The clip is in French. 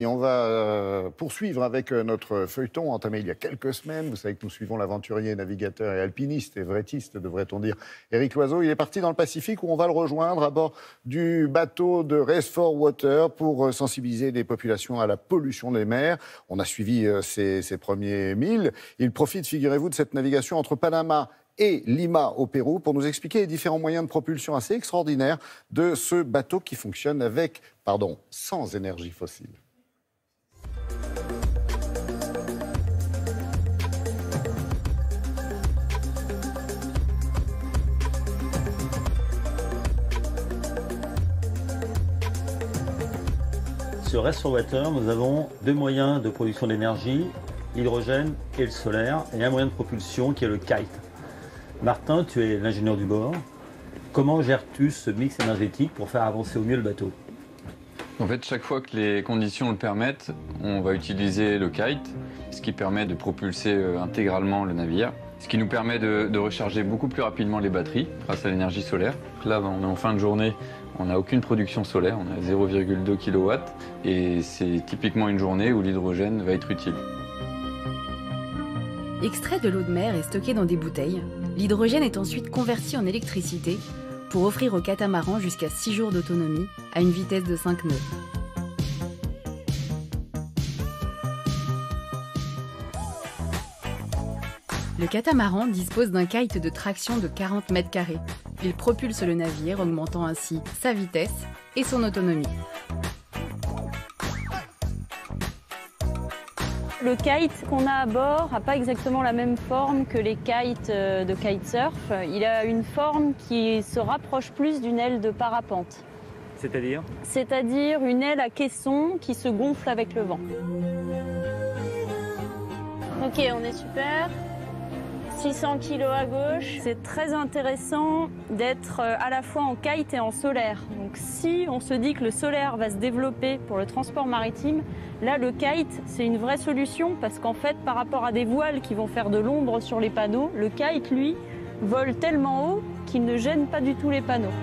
Et on va poursuivre avec notre feuilleton entamé il y a quelques semaines. Vous savez que nous suivons l'aventurier, navigateur et alpiniste, et vrettiste, devrait-on dire, Éric Loiseau. Il est parti dans le Pacifique où on va le rejoindre à bord du bateau de Race for Water pour sensibiliser les populations à la pollution des mers. On a suivi ses premiers milles. Il profite, figurez-vous, de cette navigation entre Panama et Lima au Pérou pour nous expliquer les différents moyens de propulsion assez extraordinaires de ce bateau qui fonctionne sans énergie fossile. Sur Race for Water, nous avons deux moyens de production d'énergie, l'hydrogène et le solaire, et un moyen de propulsion qui est le kite. Martin, tu es l'ingénieur du bord. Comment gères-tu ce mix énergétique pour faire avancer au mieux le bateau? En fait, chaque fois que les conditions le permettent, on va utiliser le kite, ce qui permet de propulser intégralement le navire, ce qui nous permet de recharger beaucoup plus rapidement les batteries grâce à l'énergie solaire. Là, on est en fin de journée, on n'a aucune production solaire, on a 0,2 kW et c'est typiquement une journée où l'hydrogène va être utile. Extrait de l'eau de mer est stocké dans des bouteilles. L'hydrogène est ensuite converti en électricité pour offrir au catamaran jusqu'à 6 jours d'autonomie à une vitesse de 5 nœuds. Le catamaran dispose d'un kite de traction de 40 mètres carrés. Il propulse le navire, augmentant ainsi sa vitesse et son autonomie. Le kite qu'on a à bord n'a pas exactement la même forme que les kites de kitesurf. Il a une forme qui se rapproche plus d'une aile de parapente. C'est-à-dire? C'est-à-dire une aile à caisson qui se gonfle avec le vent. Ok, on est super. 600 kg à gauche. C'est très intéressant d'être à la fois en kite et en solaire. Donc si on se dit que le solaire va se développer pour le transport maritime, là le kite c'est une vraie solution parce qu'en fait par rapport à des voiles qui vont faire de l'ombre sur les panneaux, le kite lui vole tellement haut qu'il ne gêne pas du tout les panneaux.